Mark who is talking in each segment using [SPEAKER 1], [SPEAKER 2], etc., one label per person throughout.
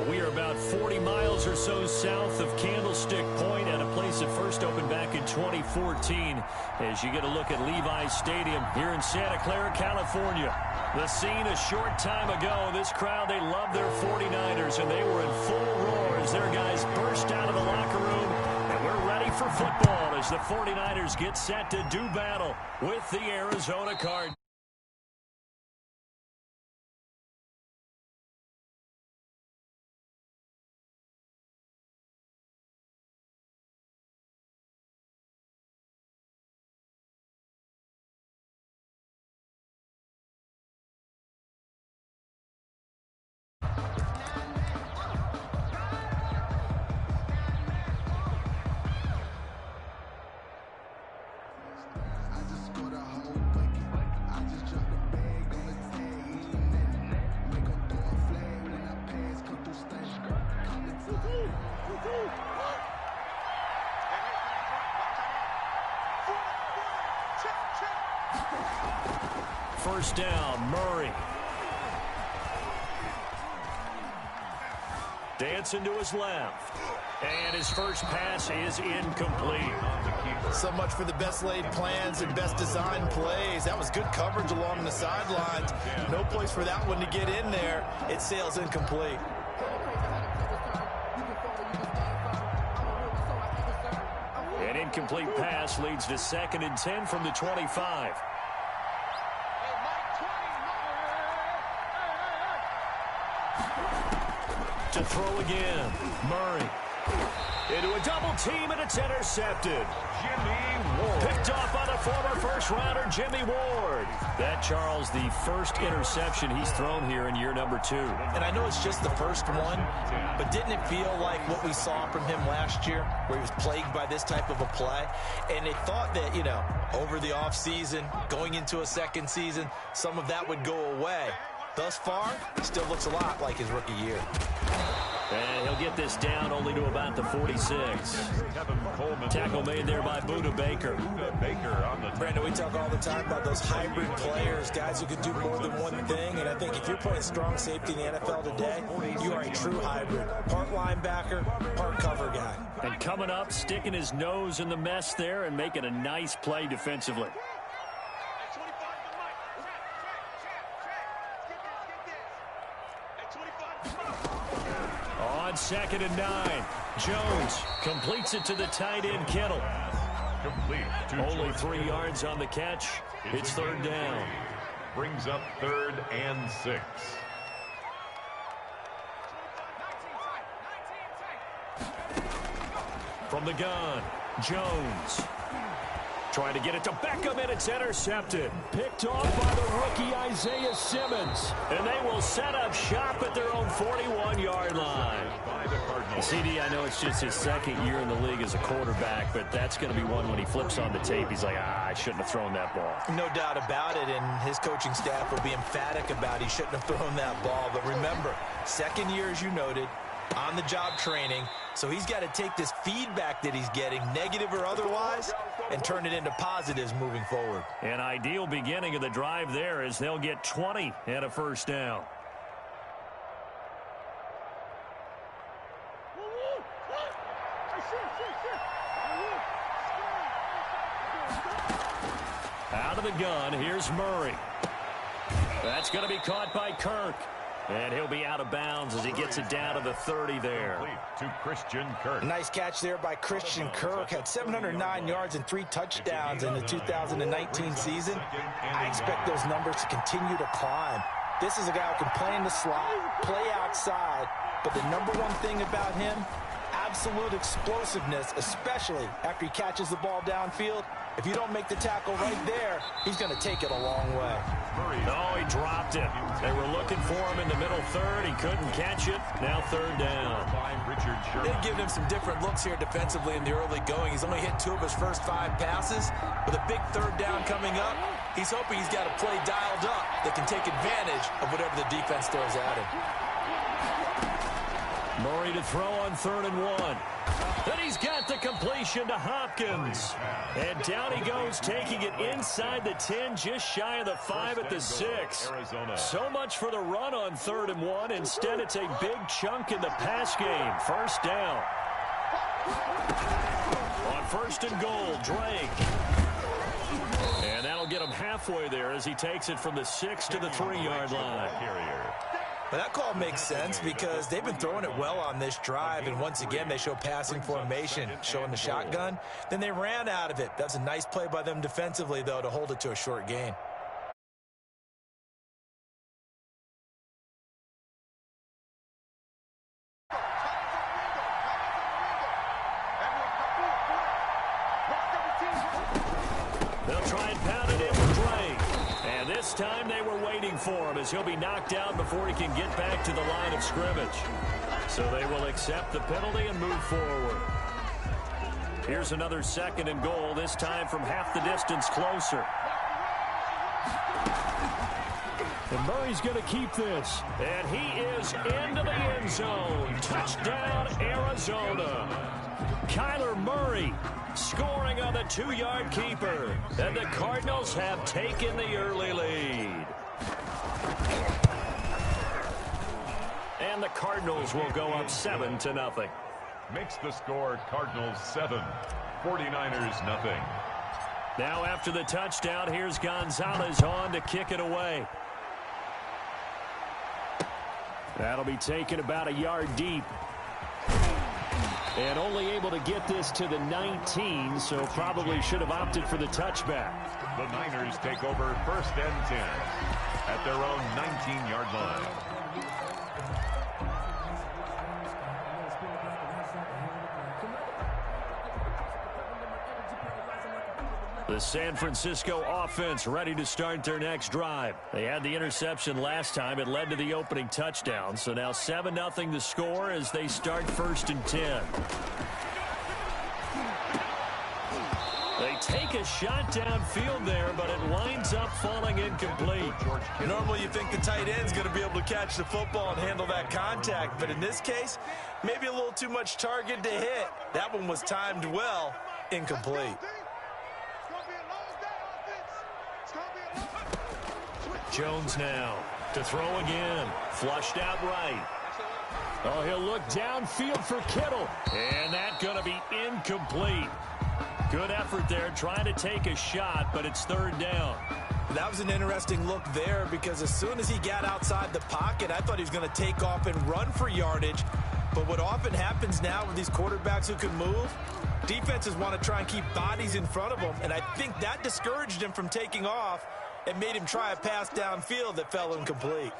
[SPEAKER 1] We are about 40 miles or so south of Candlestick Point at a place that first opened back in 2014 as you get a look at Levi's Stadium here in Santa Clara, California. The scene a short time ago. This crowd, they love their 49ers, and they were in full roar as their guys burst out of the locker room. And we're ready for football as the 49ers get set to do battle with the Arizona Cardinals. First down, Murray. Dancing to his left. And his first pass is incomplete.
[SPEAKER 2] So much for the best laid plans and best designed plays. That was good coverage along the sidelines. No place for that one to get in there. It sails incomplete.
[SPEAKER 1] An incomplete pass leads to 2nd and 10 from the 25. To throw again, Murray. Into a double team, and it's intercepted. Jimmy Ward. Picked off by the former first-rounder, Jimmy Ward. That, Charles, the first interception he's thrown here in year number 2.
[SPEAKER 2] And I know it's just the first one, but didn't it feel like what we saw from him last year, where he was plagued by this type of a play? And they thought that, you know, over the offseason, going into a second season, some of that would go away. Thus far, still looks a lot like his rookie year.
[SPEAKER 1] And he'll get this down only to about the 46. Tackle made there by Buda Baker.
[SPEAKER 3] Brandon, we talk all the time about those hybrid players, guys who can do more than one thing. And I think if you're playing strong safety in the NFL today, you are a true hybrid. Part linebacker, part cover guy.
[SPEAKER 1] And coming up, sticking his nose in the mess there and making a nice play defensively. On 2nd and 9, Jones completes it to the tight end, Kittle. Only 3 yards on the catch. It's 3rd down.
[SPEAKER 4] Brings up 3rd and 6.
[SPEAKER 1] From the gun, Jones. Trying to get it to Beckham, and it's intercepted. Picked off by the rookie Isaiah Simmons. And they will set up shop at their own 41-yard line. CD, I know it's just his 2nd year in the league as a quarterback, but that's going to be one when he flips on the tape. He's like, I shouldn't have thrown that ball.
[SPEAKER 2] No doubt about it, and his coaching staff will be emphatic about he shouldn't have thrown that ball. But remember, 2nd year, as you noted, on-the-job training. So he's got to take this feedback that he's getting, negative or otherwise, and turn it into positives moving forward.
[SPEAKER 1] An ideal beginning of the drive there as they'll get 20 and a first down. Out of the gun, here's Murray. That's going to be caught by Kirk. And he'll be out of bounds as he gets it down to the 30 there.
[SPEAKER 4] To Christian Kirk.
[SPEAKER 3] Nice catch there by Christian Kirk. Had 709 yards and 3 touchdowns in the 2019 season. I expect those numbers to continue to climb. This is a guy who can play in the slot, play outside, but the number one thing about him, absolute explosiveness, especially after he catches the ball downfield. If you don't make the tackle right there, he's going to take it a long way.
[SPEAKER 1] No, he dropped it. They were looking for him in the middle 3rd. He couldn't catch it. Now 3rd down.
[SPEAKER 2] They've given him some different looks here defensively in the early going. He's only hit 2 of his first 5 passes. With a big 3rd down coming up, he's hoping he's got a play dialed up that can take advantage of whatever the defense throws at him.
[SPEAKER 1] Murray to throw on 3rd and 1. Then he's got the completion. completion to Hopkins. And down he goes, taking it inside the 10, just shy of the 5 at the 6. So much for the run on 3rd and 1. Instead, it's a big chunk in the pass game. First down. On 1st and goal, Drake. And that'll get him halfway there as he takes it from the 6 to the 3-yard line.
[SPEAKER 3] But that call makes sense because they've been throwing it well on this drive, and once again they show passing formation, showing the shotgun. Then they ran out of it. That's a nice play by them defensively, though, to hold it to a short gain.
[SPEAKER 1] They'll try and pound it in with Drake. And this time they were waiting for him as he'll be knocked down before he can get back to the line of scrimmage. So they will accept the penalty and move forward. Here's another 2nd and goal, this time from half the distance closer. And Murray's going to keep this. And he is into the end zone. Touchdown, Arizona. Kyler Murray scoring on the 2-yard keeper. And the Cardinals have taken the early lead. And the Cardinals will go up 7-0.
[SPEAKER 4] Makes the score Cardinals 7, 49ers nothing.
[SPEAKER 1] Now after the touchdown, here's Gonzalez on to kick it away. That'll be taken about a yard deep. And only able to get this to the 19, so probably should have opted for the touchback.
[SPEAKER 4] The Niners take over 1st and 10 at their own 19-yard line.
[SPEAKER 1] The San Francisco offense ready to start their next drive. They had the interception last time. It led to the opening touchdown. So now 7-0 the score as they start 1st and 10. They take a shot downfield there, but it winds up falling incomplete.
[SPEAKER 3] Normally you think the tight end's going to be able to catch the football and handle that contact, but in this case, maybe a little too much target to hit. That one was timed well, incomplete.
[SPEAKER 1] Jones now to throw again. Flushed out right. Oh, he'll look downfield for Kittle. And that's going to be incomplete. Good effort there trying to take a shot, but it's 3rd down.
[SPEAKER 3] That was an interesting look there because as soon as he got outside the pocket, I thought he was going to take off and run for yardage. But what often happens now with these quarterbacks who can move, defenses want to try and keep bodies in front of them, and I think that discouraged him from taking off and made him try a pass downfield that fell incomplete.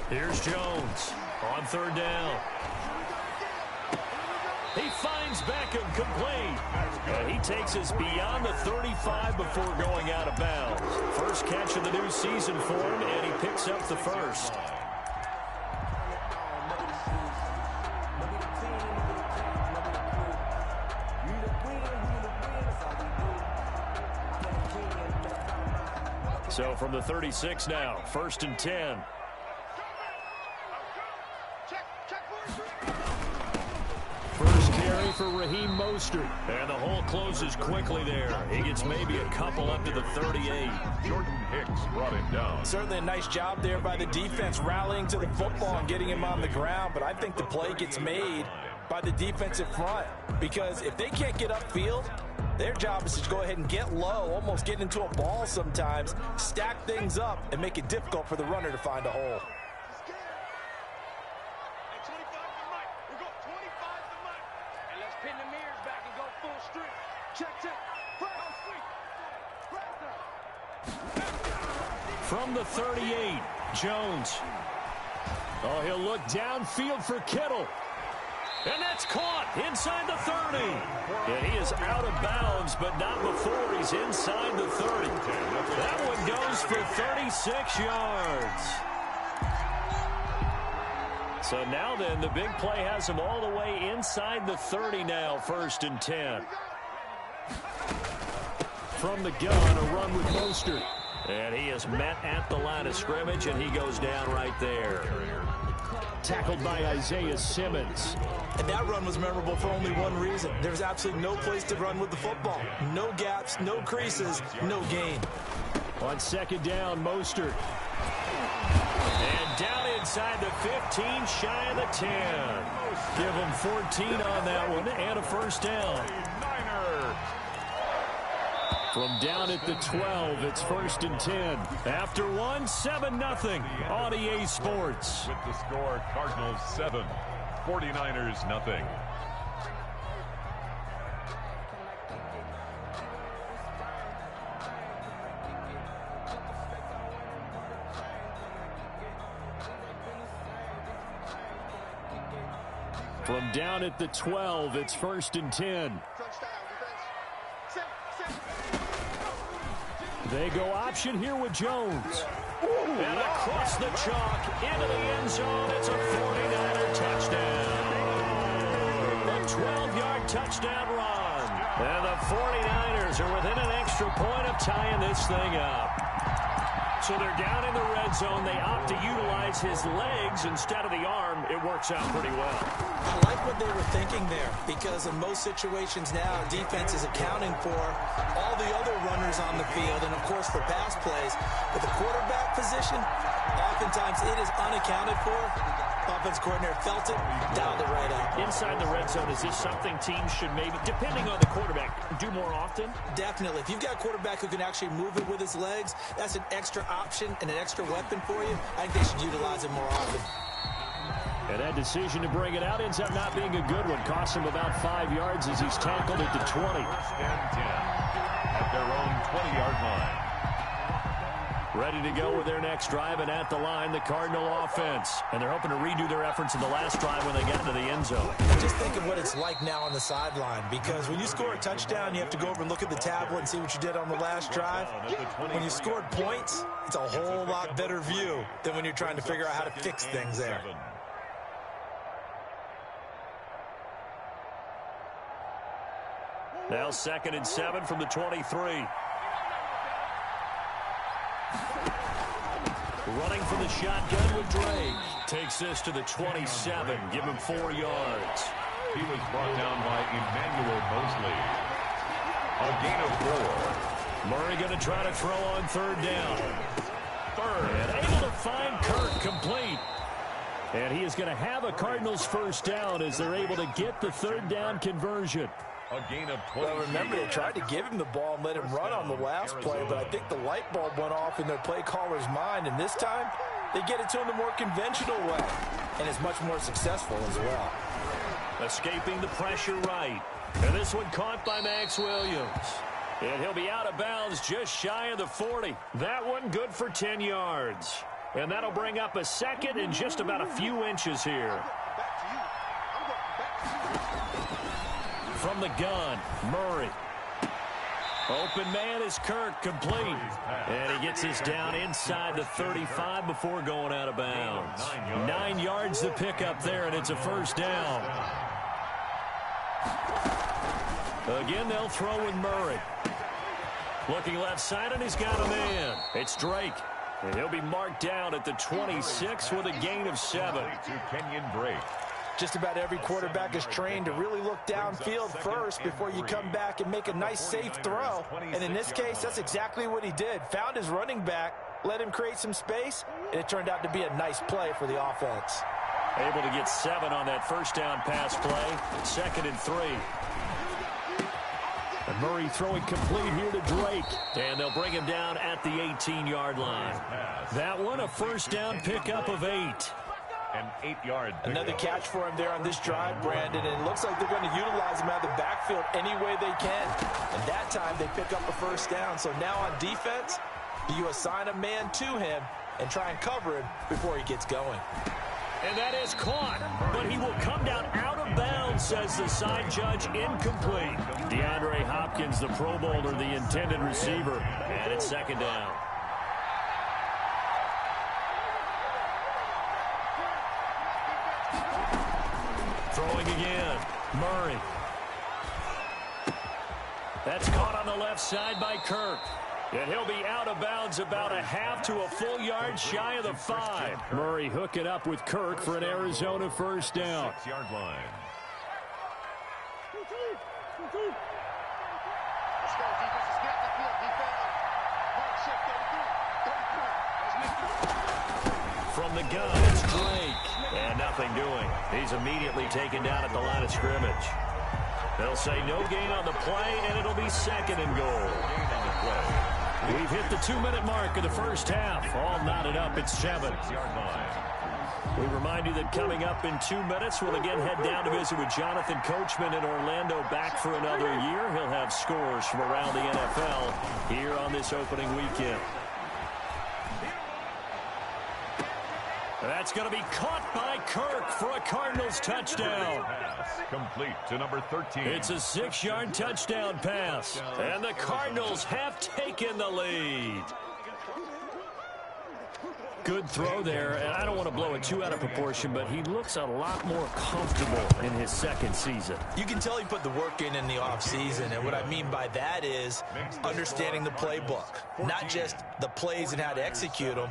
[SPEAKER 1] Here's Jones on 3rd down. He finds Beckham complete. And he takes us beyond the 35 before going out of bounds. First catch of the new season for him, and he picks up the 1st. So from the 36 now, 1st and 10. First carry for Raheem Mostert. And the hole closes quickly there. He gets maybe a couple up to the 38.
[SPEAKER 4] Jordan Hicks brought him down.
[SPEAKER 3] Certainly a nice job there by the defense rallying to the football and getting him on the ground, but I think the play gets made by the defensive front because if they can't get upfield, their job is to go ahead and get low, almost get into a ball sometimes, stack things up, and make it difficult for the runner to find a hole.
[SPEAKER 1] From the 38, Jones. Oh, he'll look downfield for Kittle. And that's caught inside the 30. And he is out of bounds, but not before he's inside the 30. That one goes for 36 yards. So now then, the big play has him all the way inside the 30 now, 1st and 10. From the gun, a run with Mostert. And he is met at the line of scrimmage, and he goes down right there. tackled by Isaiah Simmons.
[SPEAKER 3] And that run was memorable for only one reason. There's absolutely no place to run with the football. No gaps, no creases, no gain.
[SPEAKER 1] On second down, Mostert. And down inside the 15, shy of the 10. Give them 14 on that one and a first down. From down at the 12, it's 1st and 10. After one, 7-0 on EA Sports.
[SPEAKER 4] With the score, Cardinals 7, 49ers 0.
[SPEAKER 1] From down at the 12, it's 1st and 10. They go option here with Jones. And across the chalk into the end zone. It's a 49er touchdown. A 12-yard touchdown run. And the 49ers are within an extra point of tying this thing up. So they're down in the red zone. They opt to utilize his legs instead of the arm. It works out pretty well.
[SPEAKER 3] I like what they were thinking there, because in most situations now, defense is accounting for all the other runners on the field and, of course, for pass plays. But the quarterback position, oftentimes it is unaccounted for. Offense coordinator felt it, dialed it right out.
[SPEAKER 1] Inside the red zone, is this something teams should maybe, depending on the quarterback, do more often?
[SPEAKER 3] Definitely. If you've got a quarterback who can actually move it with his legs, that's an extra option and an extra weapon for you. I think they should utilize it more often.
[SPEAKER 1] And that decision to bring it out ends up not being a good one. Costs him about 5 yards as he's tackled at the 20.
[SPEAKER 4] 1st and 10 at their own 20-yard line.
[SPEAKER 1] Ready to go with their next drive, and at the line, the Cardinal offense. And they're hoping to redo their efforts in the last drive when they got into the end zone.
[SPEAKER 3] Just think of what it's like now on the sideline, because when you score a touchdown, you have to go over and look at the tablet and see what you did on the last drive. When you scored points, it's a whole lot better view than when you're trying to figure out how to fix things there.
[SPEAKER 1] Now 2nd and 7 from the 23. Running from the shotgun with Drake. Takes this to the 27. Give him 4 yards.
[SPEAKER 4] He was brought down by Emmanuel Mosley. A gain of 4.
[SPEAKER 1] Murray going to try to throw on 3rd down. And able to find Kirk complete. And he is going to have a Cardinals first down as they're able to get the 3rd down conversion.
[SPEAKER 4] A gain of 20.
[SPEAKER 3] Well, remember, they tried to give him the ball and let him run on the last play, but I think the light bulb went off in their play caller's mind, and this time they get it to him the more conventional way, and it's much more successful as well.
[SPEAKER 1] Escaping the pressure right. And this one caught by Max Williams. And he'll be out of bounds just shy of the 40. That one good for 10 yards. And that'll bring up a 2nd and just about a few inches here. From the gun, Murray. Open man is Kirk, complete. And he gets us down inside the 35 before going out of bounds. 9 yards to pick up there, and it's a first down. Again, they'll throw with Murray. Looking left side, and he's got a man. It's Drake. And he'll be marked down at the 26 with a gain of 7.
[SPEAKER 4] Kenyon Drake.
[SPEAKER 3] Just about every quarterback is trained to really look downfield first before you come back and make a nice, safe throw. And in this case, that's exactly what he did. Found his running back, let him create some space, and it turned out to be a nice play for the offense.
[SPEAKER 1] Able to get 7 on that first down pass play. 2nd and 3. And Murray throwing complete here to Drake. And they'll bring him down at the 18-yard line. That one, a first down pickup of 8.
[SPEAKER 4] An 8-yard.
[SPEAKER 3] Another catch for him there on this drive, Brandon, and it looks like they're going to utilize him out of the backfield any way they can. And that time they pick up a first down. So now on defense, you assign a man to him and try and cover him before he gets going.
[SPEAKER 1] And that is caught, but he will come down out of bounds, says the side judge, incomplete. DeAndre Hopkins, the Pro Bowler, the intended receiver, and it's 2nd down. Throwing again, Murray. That's caught on the left side by Kirk. And he'll be out of bounds about a half to a full yard shy of the 5. Murray hooking up with Kirk for an Arizona first down.
[SPEAKER 4] 6-yard line.
[SPEAKER 1] From the gun, it's Drake. And nothing doing. He's immediately taken down at the line of scrimmage. They'll say no gain on the play, and it'll be second and goal. We've hit the 2-minute mark of the first half. All knotted up at 7.
[SPEAKER 4] 6-yard line.
[SPEAKER 1] We remind you that coming up in 2 minutes, we'll again head down to visit with Jonathan Coachman in Orlando, back for another year. He'll have scores from around the NFL here on this opening weekend. That's going to be caught by Kirk for a Cardinals touchdown.
[SPEAKER 4] Pass complete to number 13.
[SPEAKER 1] It's a 6-yard touchdown pass, and the Cardinals have taken the lead. Good throw there, and I don't want to blow it too out of proportion, but he looks a lot more comfortable in his second season.
[SPEAKER 2] You can tell he put the work in the offseason, and what I mean by that is understanding the playbook. Not just the plays and how to execute them,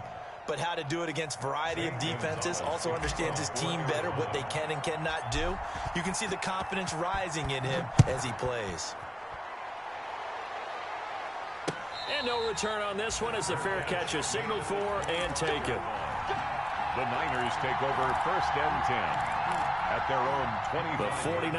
[SPEAKER 2] but how to do it against a variety of defenses. Also understands his team better, what they can and cannot do. You can see the confidence rising in him as he plays.
[SPEAKER 1] And no return on this one as the fair catch is signaled for and taken.
[SPEAKER 4] The Niners take over first and 10 at their own 20.
[SPEAKER 1] The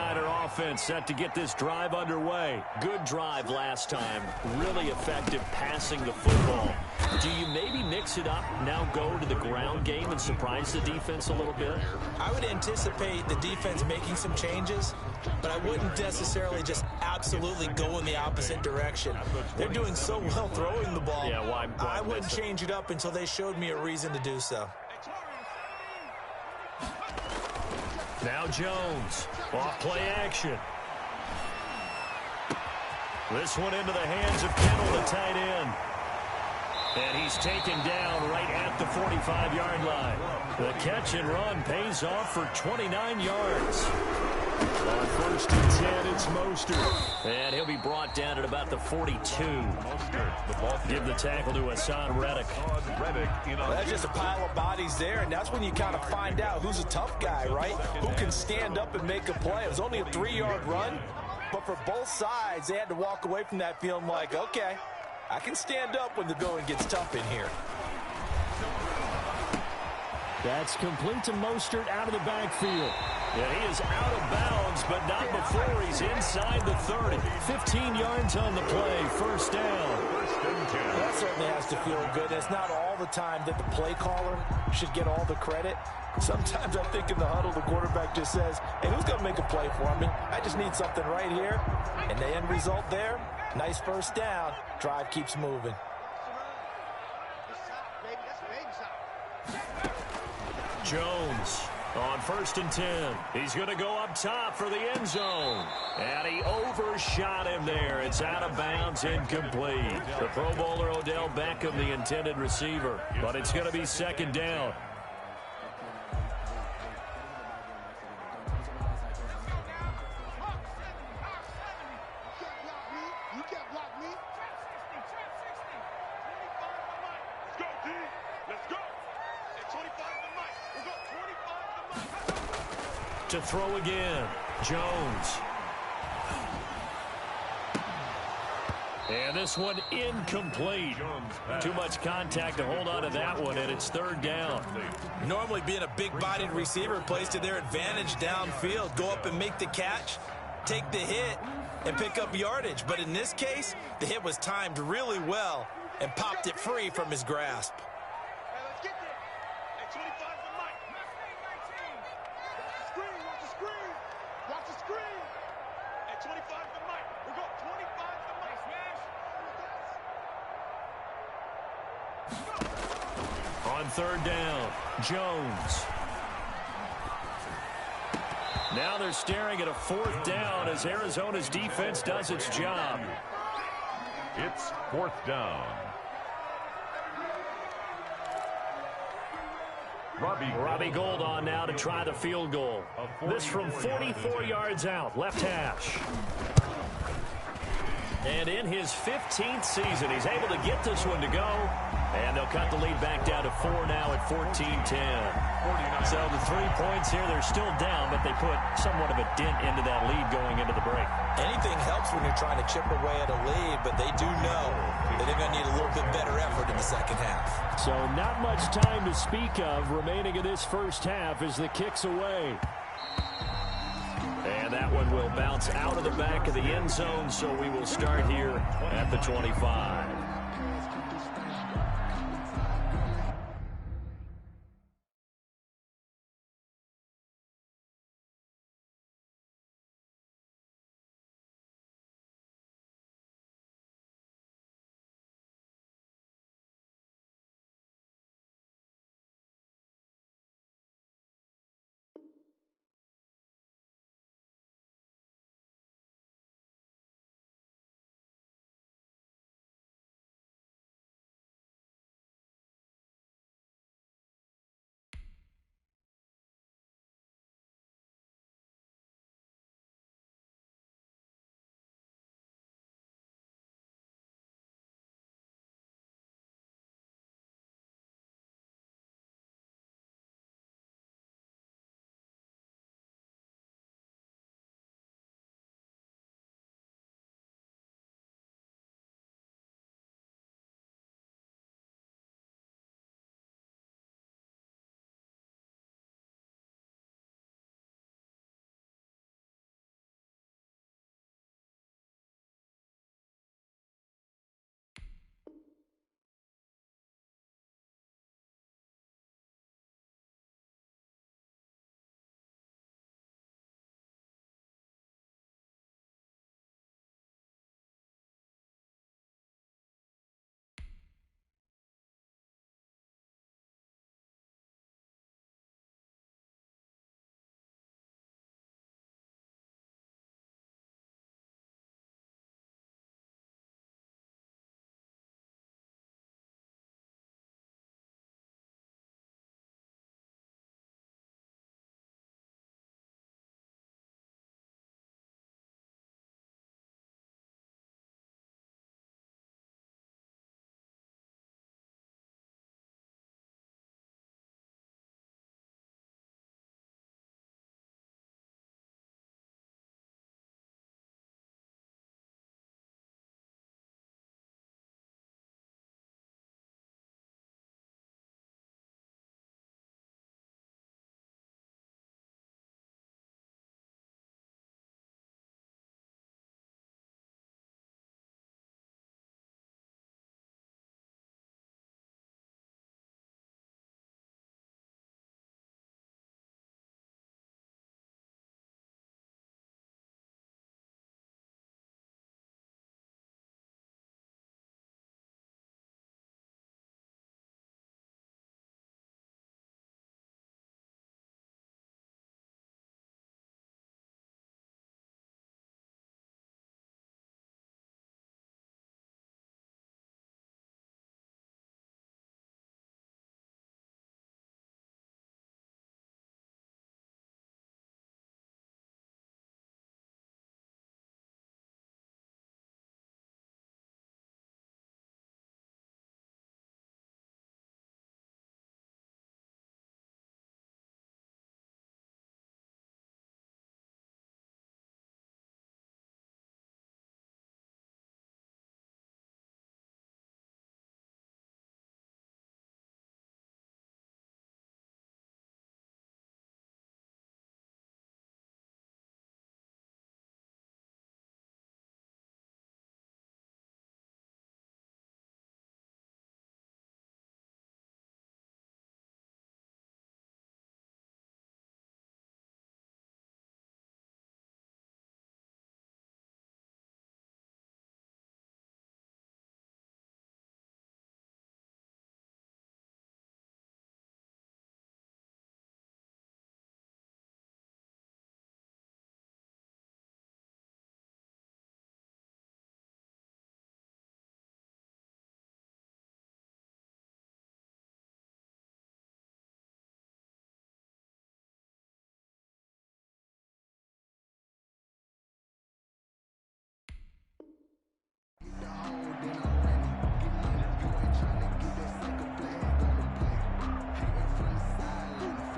[SPEAKER 1] 49er offense set to get this drive underway. Good drive last time. Really effective passing the football. Do you maybe mix it up, now go to the ground game and surprise the defense a little bit?
[SPEAKER 2] I would anticipate the defense making some changes, but I wouldn't necessarily just absolutely go in the opposite direction. They're doing so well throwing the ball.
[SPEAKER 1] Yeah, why
[SPEAKER 2] I wouldn't change it up until they showed me a reason to do so.
[SPEAKER 1] Now Jones, off play action. This one into the hands of Kittle, the tight end. And he's taken down right at the 45-yard line. The catch and run pays off for 29 yards. On first and 10, it's Mostert. And he'll be brought down at about the 42. Give the tackle to Hassan Reddick.
[SPEAKER 3] That's just a pile of bodies there, and that's when you kind of find out who's a tough guy, right? Who can stand up and make a play. It was only a 3-yard run, but for both sides, they had to walk away from that feeling like, okay, I can stand up when the going gets tough in here.
[SPEAKER 1] That's complete to Mostert out of the backfield. And he is out of bounds, but not before he's inside the 30. 15 yards on the play, first down.
[SPEAKER 3] That certainly has to feel good. It's not all the time that the play caller should get all the credit. Sometimes I think in the huddle, the quarterback just says, hey, who's going to make a play for me? I just need something right here. And the end result there, nice first down. Drive keeps moving.
[SPEAKER 1] Jones on first and 10. He's going to go up top for the end zone. And he overshot him there. It's out of bounds, incomplete. The Pro Bowler Odell Beckham, the intended receiver. But it's going to be second down. To throw again, Jones. And this one incomplete. Too much contact to hold on to that one, and it's third down.
[SPEAKER 2] Normally being a big-bodied receiver plays to their advantage downfield. Go up and make the catch, take the hit, and pick up yardage. But in this case, the hit was timed really well and popped it free from his grasp.
[SPEAKER 1] On third down, Jones. Now they're staring at a fourth down as Arizona's defense does its job.
[SPEAKER 4] It's fourth down.
[SPEAKER 1] Robbie Gould on now to try the field goal. This from 44 yards out, left hash. And in his 15th season, he's able to get this one to go. And they'll cut the lead back down to 4 now at 14-10. So the 3 points here, they're still down, but they put somewhat of a dent into that lead going into the break.
[SPEAKER 2] Anything helps when you're trying to chip away at a lead, but they do know that they're going to need a little bit better effort in the second half.
[SPEAKER 1] So not much time to speak of remaining in this first half as the kick's away. And that one will bounce out of the back of the end zone, so we will start here at the 25.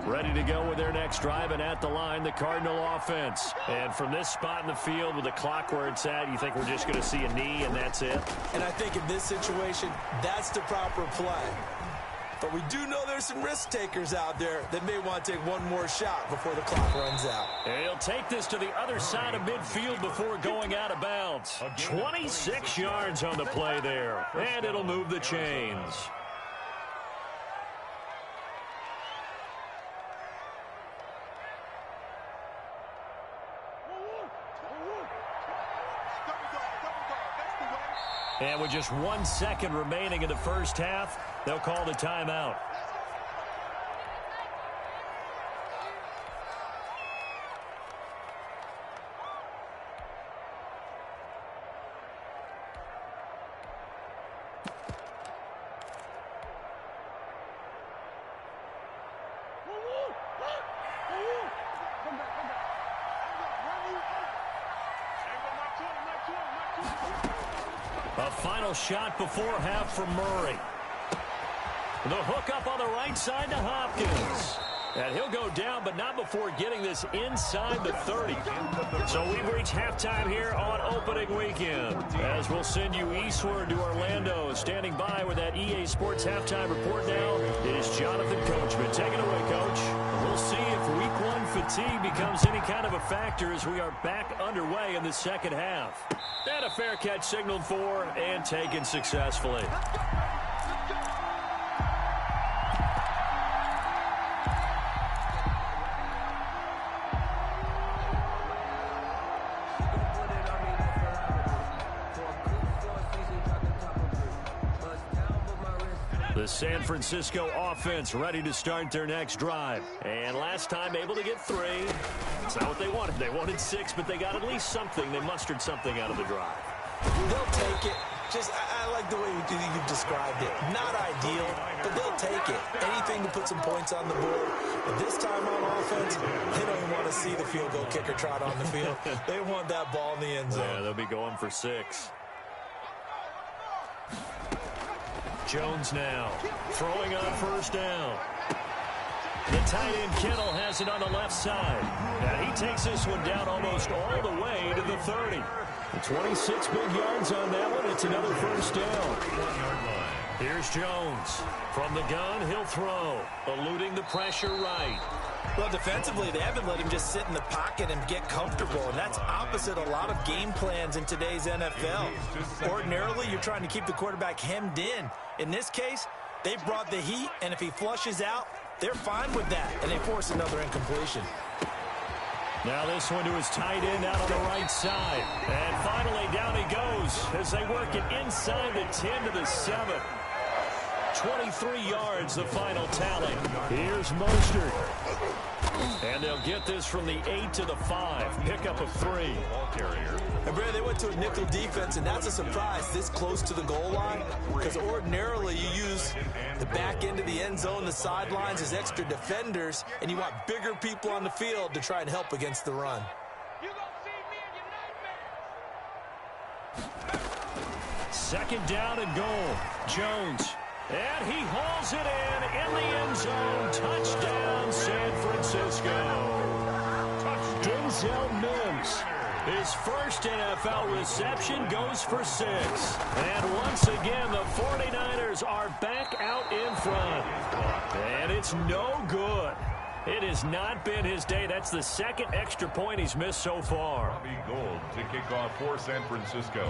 [SPEAKER 1] Ready to go with their next drive, and at the line, the Cardinal offense. And from this spot in the field with the clock where it's at, you think we're just going to see a knee and that's it?
[SPEAKER 2] And I think in this situation, that's the proper play. But we do know there's some risk takers out there that may want to take one more shot before the clock runs out.
[SPEAKER 1] And he'll take this to the other side of midfield before going out of bounds. 26 yards on the play there, and it'll move the chains. And with just 1 second remaining in the first half, they'll call the timeout. A final shot before half from Murray. The hook up on the right side to Hopkins. And he'll go down, but not before getting this inside the 30. So we've reached halftime here on opening weekend. As we'll send you eastward to Orlando. Standing by with that EA Sports halftime report now is Jonathan Coachman. Take it away, Coach. We'll see if week 1 fatigue becomes any kind of a factor as we are back underway in the second half. And a fair catch signaled for and taken successfully. The San Francisco offense ready to start their next drive. And last time able to get 3. That's not what they wanted. They wanted 6, but they got at least something. They mustered something out of the drive.
[SPEAKER 2] They'll take it. I like the way you've described it. Not ideal, but they'll take it. Anything to put some points on the board. But this time on offense, they don't even want to see the field goal kicker trot on the field. They want that ball in the end zone.
[SPEAKER 1] Yeah, they'll be going for 6. Jones now throwing on first down. The tight end Kittle has it on the left side. And he takes this one down almost all the way to the 30. 26 big yards on that one. It's another first down. Here's Jones. From the gun, he'll throw. Eluding the pressure right.
[SPEAKER 2] Well, defensively, they haven't let him just sit in the pocket and get comfortable, and that's opposite a lot of game plans in today's NFL. Ordinarily, you're trying to keep the quarterback hemmed in. In this case, they brought the heat, and if he flushes out, they're fine with that, and they force another incompletion.
[SPEAKER 1] Now this one to his tight end out on the right side. And finally, down he goes as they work it inside the 10 to the 7. 23 yards, the final tally. Here's Mostert. And they'll get this from the 8 to the 5. Pickup of 3.
[SPEAKER 2] And Brad, they went to a nickel defense, and that's a surprise this close to the goal line, because ordinarily you use the back end of the end zone, the sidelines as extra defenders, and you want bigger people on the field to try and help against the run.
[SPEAKER 1] Second down and goal. Jones. And he hauls it in the end zone. Touchdown, San Francisco. Denzel Mims. His first NFL reception goes for 6. And once again, the 49ers are back out in front. And it's no good. It has not been his day. That's the second extra point he's missed so far.
[SPEAKER 4] Bobby Gould to kick off for San Francisco.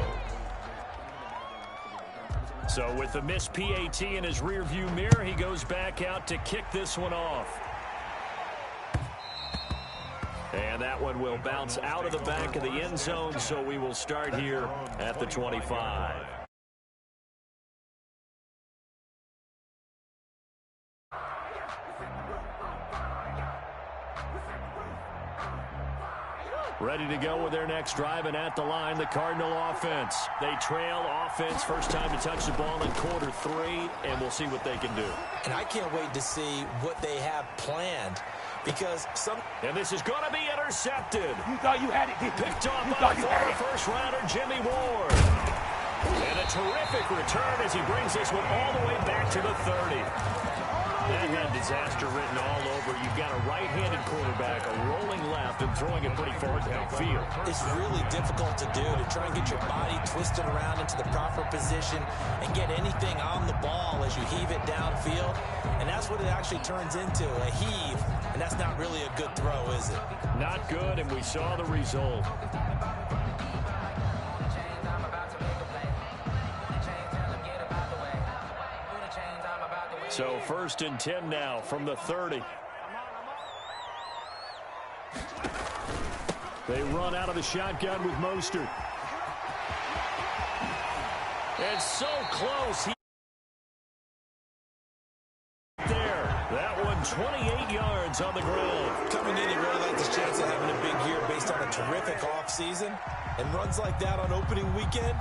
[SPEAKER 1] So with the missed PAT in his rearview mirror, he goes back out to kick this one off. And that one will bounce out of the back of the end zone, so we will start here at the 25. Ready to go with their next drive, and at the line, the Cardinal offense. They trail offense, first time to touch the ball in quarter 3, and we'll see what they can do.
[SPEAKER 2] And I can't wait to see what they have planned, because
[SPEAKER 1] And this is going to be intercepted.
[SPEAKER 5] You thought you had it.
[SPEAKER 1] Picked off by former first-rounder Jimmy Ward. And a terrific return as he brings this one all the way back to the 30. That had disaster written all over. You've got a right-handed quarterback, a rolling left, and throwing it pretty far downfield.
[SPEAKER 2] It's really difficult to do, to try and get your body twisted around into the proper position and get anything on the ball as you heave it downfield. And that's what it actually turns into, a heave. And that's not really a good throw, is it?
[SPEAKER 1] Not good, and we saw the result. So 1st and 10 now from the 30. They run out of the shotgun with Mostert. It's so close. There. That one 28 yards on the ground.
[SPEAKER 2] Coming in, he really liked his chance of having a big year based on a terrific offseason. And runs like that on opening weekend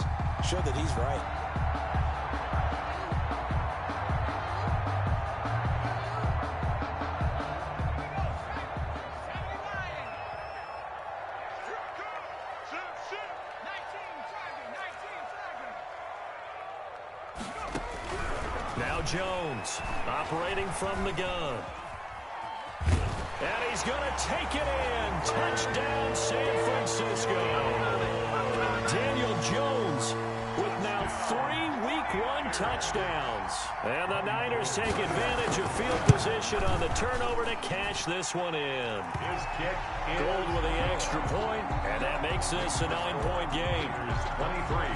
[SPEAKER 2] show that he's right.
[SPEAKER 1] Now Jones operating from the gun. And he's going to take it in. Touchdown, San Francisco. Daniel Jones with now 3 Week 1 touchdowns. And the Niners take advantage of field position on the turnover to cash this one in.
[SPEAKER 4] His kick is
[SPEAKER 1] Gold with the extra point, and that makes this a 9-point game.
[SPEAKER 4] 23.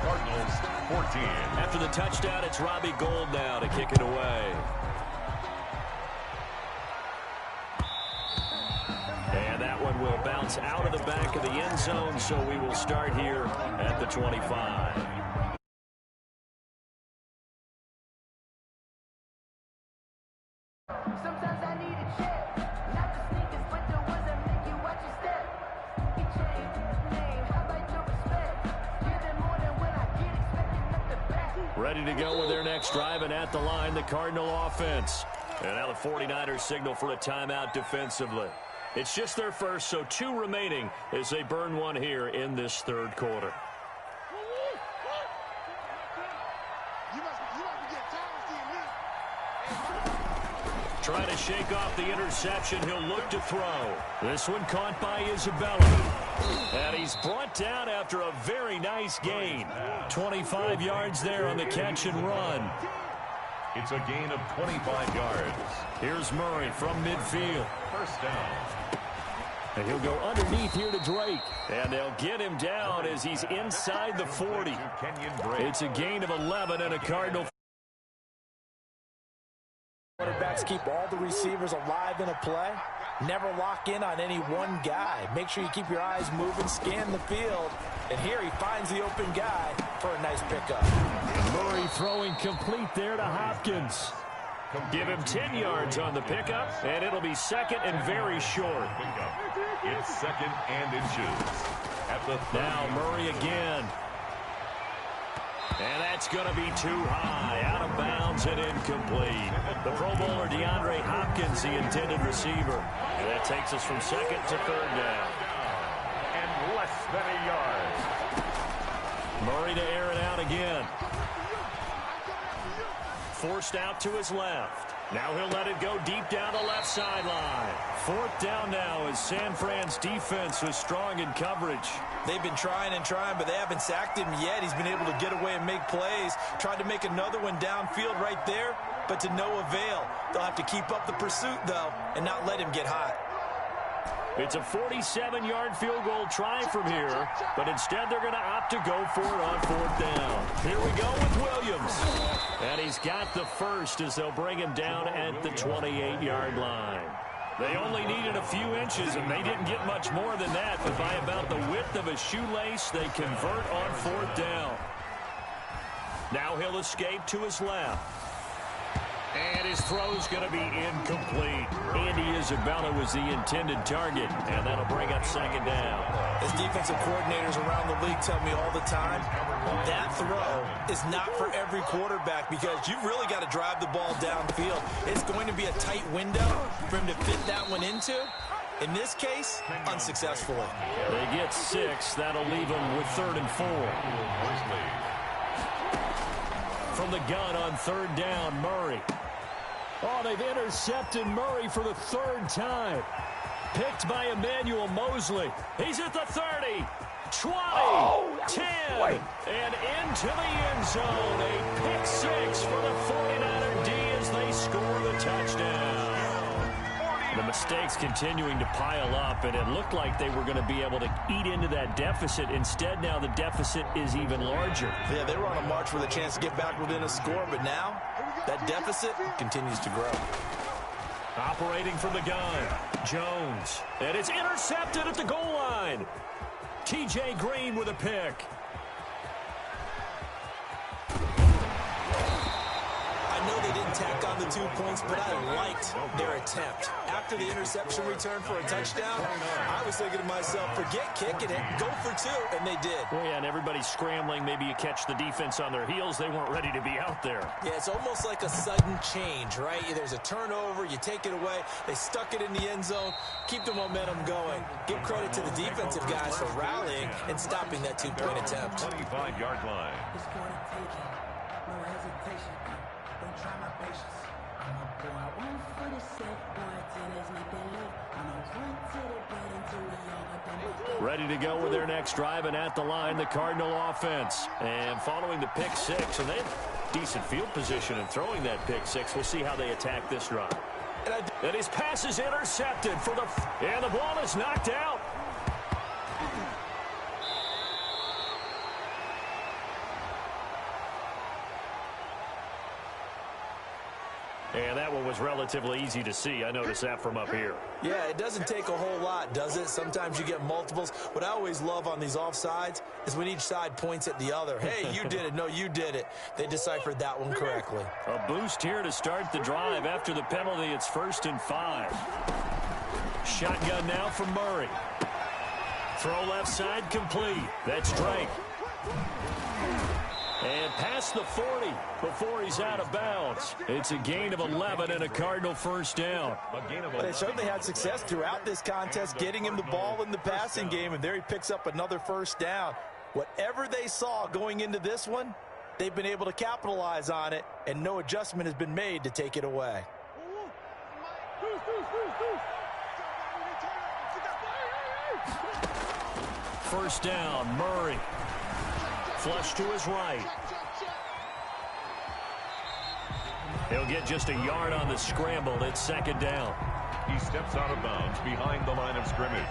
[SPEAKER 4] Cardinals 14.
[SPEAKER 1] After the touchdown, it's Robbie Gould now to kick it away. And that one will bounce out of the back of the end zone, so we will start here at the 25.
[SPEAKER 5] Sometimes I need a check, not the sneakers, but the ones that make you watch your step. He changed his name, how about your respect? Give them more than when I get expecting up the back.
[SPEAKER 1] Ready to go with their next drive, and at the line, the Cardinal offense. And now the 49ers signal for a timeout defensively. It's just their first, so 2 remaining as they burn one here in this 3rd quarter. Trying to shake off the interception. He'll look to throw. This one caught by Isabella. And he's brought down after a very nice gain. 25 yards there on the catch and run.
[SPEAKER 4] It's a gain of 25 yards.
[SPEAKER 1] Here's Murray from midfield.
[SPEAKER 4] First down.
[SPEAKER 1] And he'll go underneath here to Drake. And they'll get him down as he's inside the 40. It's a gain of 11 and a Cardinal.
[SPEAKER 3] Quarterbacks keep all the receivers alive in a play. Never lock in on any one guy. Make sure you keep your eyes moving, scan the field. And here he finds the open guy for a nice pickup.
[SPEAKER 1] Murray throwing complete there to Hopkins. Give him 10 yards on the pickup, and it'll be 2nd and very short.
[SPEAKER 4] It's 2nd and inches. At the
[SPEAKER 1] now Murray again. And that's going to be too high, out of bounds and incomplete. The Pro Bowler DeAndre Hopkins, the intended receiver. And that takes us from 2nd to 3rd down.
[SPEAKER 4] And less than a yard.
[SPEAKER 1] Murray to air it out again. Forced out to his left. Now he'll let it go deep down the left sideline. 4th down now as San Fran's defense was strong in coverage.
[SPEAKER 2] They've been trying and trying, but they haven't sacked him yet. He's been able to get away and make plays. Tried to make another one downfield right there, but to no avail. They'll have to keep up the pursuit, though, and not let him get hot.
[SPEAKER 1] It's a 47-yard field goal try from here, but instead they're going to opt to go for it on 4th down. Here we go with Williams. And he's got the first as they'll bring him down at the 28-yard line. They only needed a few inches, and they didn't get much more than that, but by about the width of a shoelace, they convert on 4th down. Now he'll escape to his left. And his throw's going to be incomplete. Andy Isabella was the intended target, and that'll bring up 2nd down.
[SPEAKER 2] As defensive coordinators around the league tell me all the time, that throw is not for every quarterback because you've really got to drive the ball downfield. It's going to be a tight window for him to fit that one into. In this case, unsuccessfully.
[SPEAKER 1] They get 6. That'll leave them with 3rd and 4. From the gun on 3rd down, Murray. Oh, they've intercepted Murray for the third time. Picked by Emmanuel Mosley. He's at the 30, 20, 10, and into the end zone. A pick six for the 49er D as they score the touchdown. The mistakes continuing to pile up, and it looked like they were going to be able to eat into that deficit. Instead, now the deficit is even larger.
[SPEAKER 2] Yeah, they were on a march with a chance to get back within a score, but now that deficit continues to grow.
[SPEAKER 1] Operating from the gun, Jones. And it's intercepted at the goal line. T.J. Green with a pick.
[SPEAKER 2] I know they didn't tack on the 2 points, but I liked their attempt. After the interception return for a touchdown, I was thinking to myself, forget kicking it, go for two, and they did.
[SPEAKER 1] Well, yeah, and everybody's scrambling. Maybe you catch the defense on their heels. They weren't ready to be out there.
[SPEAKER 2] Yeah, it's almost like a sudden change, right? There's a turnover, you take it away, they stuck it in the end zone, keep the momentum going. Give credit to the defensive guys for rallying and stopping that 2-point attempt.
[SPEAKER 4] 25-yard line.
[SPEAKER 5] It's for the taking, no hesitation. Don't try my patience. I'm a boy, one for the set, boy, tennis make them live. I'm a run to the bed until we all got them.
[SPEAKER 1] Ready to go with their next drive, and at the line, the Cardinal offense. And following the pick six, and they have decent field position in throwing that pick six. We'll see how they attack this drive. And his pass is intercepted for and the ball is knocked out. And that one was relatively easy to see. I noticed that from up here.
[SPEAKER 2] Yeah, it doesn't take a whole lot, does it? Sometimes you get multiples. What I always love on these offsides is when each side points at the other. Hey, you did it. No, you did it. They deciphered that one correctly.
[SPEAKER 1] A boost here to start the drive. After the penalty, it's 1st and 5. Shotgun now from Murray. Throw left side complete. That's Drake. And past the 40 before he's out of bounds. It's a gain of 11 and a Cardinal first down.
[SPEAKER 3] They certainly had success throughout this contest getting him the ball in the passing game, and there he picks up another first down. Whatever they saw going into this one, they've been able to capitalize on it, and no adjustment has been made to take it away.
[SPEAKER 1] First down, Murray. Flush to his right. He'll get just a yard on the scramble. It's 2nd down.
[SPEAKER 4] He steps out of bounds behind the line of scrimmage.